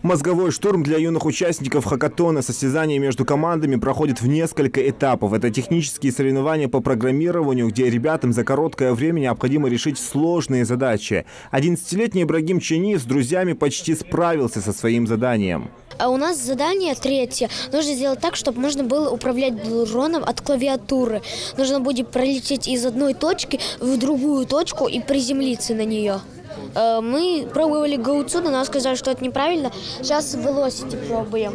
Мозговой штурм для юных участников хакатона. Состязания между командами проходят в несколько этапов. Это технические соревнования по программированию, где ребятам за короткое время необходимо решить сложные задачи. 11-летний Ибрагим Чени с друзьями почти справился со своим заданием. А у нас задание третье. Нужно сделать так, чтобы можно было управлять дроном от клавиатуры. Нужно будет пролететь из одной точки в другую точку и приземлиться на нее. Мы пробовали Гоуцу, но нам сказали, что это неправильно. Сейчас в Velocity пробуем.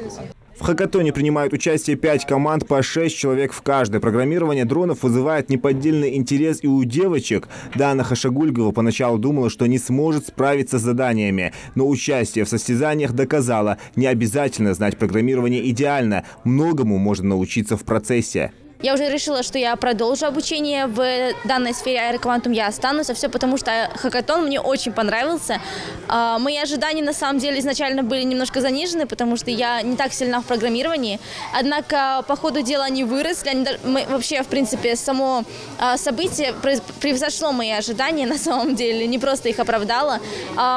В хакатоне принимают участие 5 команд по 6 человек в каждой. Программирование дронов вызывает неподдельный интерес и у девочек. Дана Хашагульгова поначалу думала, что не сможет справиться с заданиями. Но участие в состязаниях доказало, не обязательно знать программирование идеально. Многому можно научиться в процессе. Я уже решила, что я продолжу обучение в данной сфере аэроквантум, я останусь, а все потому, что хакатон мне очень понравился. Мои ожидания на самом деле изначально были немножко занижены, потому что я не так сильна в программировании. Однако по ходу дела они выросли, вообще, в принципе, само событие превзошло мои ожидания на самом деле, не просто их оправдало.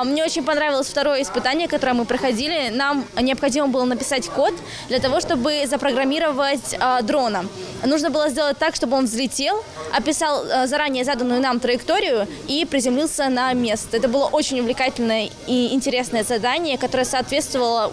Мне очень понравилось второе испытание, которое мы проходили. Нам необходимо было написать код для того, чтобы запрограммировать дрона. Нужно было сделать так, чтобы он взлетел, описал заранее заданную нам траекторию и приземлился на место. Это было очень увлекательное и интересное задание, которое соответствовало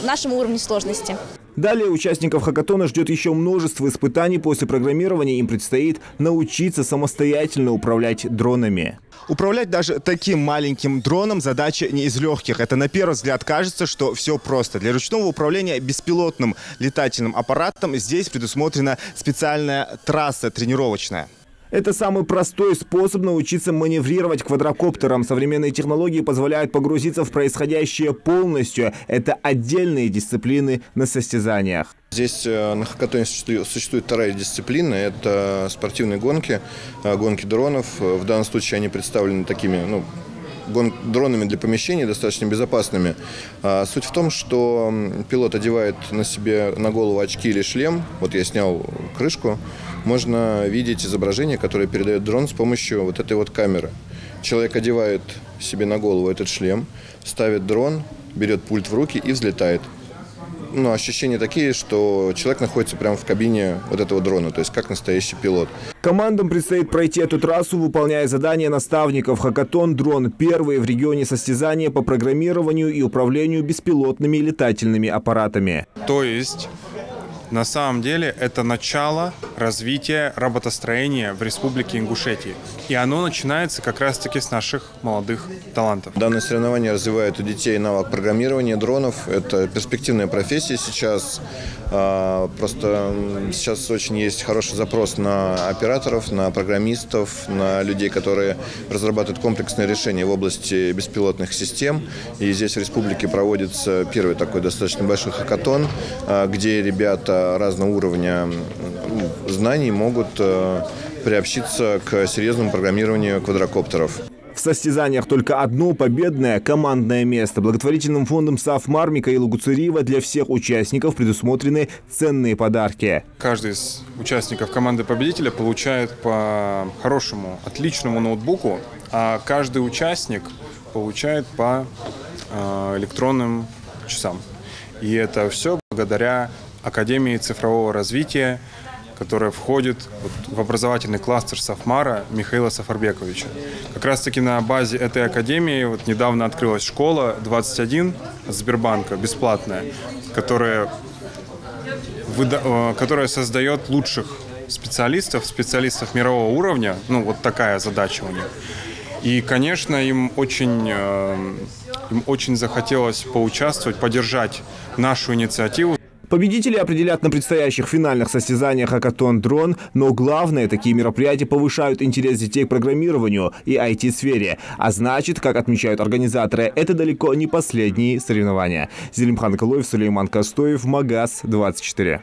нашему уровню сложности. Далее участников хакатона ждет еще множество испытаний. После программирования им предстоит научиться самостоятельно управлять дронами. Управлять даже таким маленьким дроном задача не из легких. Это на первый взгляд кажется, что все просто. Для ручного управления беспилотным летательным аппаратом здесь предусмотрена специальная трасса тренировочная. Это самый простой способ научиться маневрировать квадрокоптером. Современные технологии позволяют погрузиться в происходящее полностью. Это отдельные дисциплины на состязаниях. Здесь на хакатоне существует вторая дисциплина. Это спортивные гонки, гонки дронов. В данном случае они представлены такими дронами для помещений, достаточно безопасными. Суть в том, что пилот одевает на голову очки или шлем. Вот я снял крышку. Можно видеть изображение, которое передает дрон с помощью вот этой вот камеры. Человек одевает себе на голову этот шлем, ставит дрон, берет пульт в руки и взлетает. Ощущения такие, что человек находится прямо в кабине вот этого дрона, то есть как настоящий пилот. Командам предстоит пройти эту трассу, выполняя задания наставников. Хакатон «Дрон» – первые в регионе состязания по программированию и управлению беспилотными летательными аппаратами. То есть, на самом деле, это начало развития роботостроения в Республике Ингушетия. И оно начинается как раз-таки с наших молодых талантов. Данное соревнование развивает у детей навык программирования дронов. Это перспективная профессия сейчас. Просто сейчас очень есть хороший запрос на операторов, на программистов, на людей, которые разрабатывают комплексные решения в области беспилотных систем. И здесь в республике проводится первый такой достаточно большой хакатон, где ребята разного уровня знаний могут приобщиться к серьезному программированию квадрокоптеров. В состязаниях только одно победное командное место. Благотворительным фондом Сафмар Михаила Гуцериева для всех участников предусмотрены ценные подарки. Каждый из участников команды победителя получает по хорошему, отличному ноутбуку, а каждый участник получает по электронным часам. И это все благодаря Академии цифрового развития, которая входит в образовательный кластер Сафмара Михаила Сафарбековича. Как раз-таки на базе этой академии недавно открылась школа 21 Сбербанка, бесплатная, которая создает лучших специалистов мирового уровня. Вот такая задача у них. И, конечно, им очень захотелось поучаствовать, поддержать нашу инициативу. Победители определят на предстоящих финальных состязаниях «Хакатон Дрон», но главное, такие мероприятия повышают интерес детей к программированию и IT-сфере. А значит, как отмечают организаторы, это далеко не последние соревнования. Зелимхан Калоев, Сулейман Костоев, Магаз 24.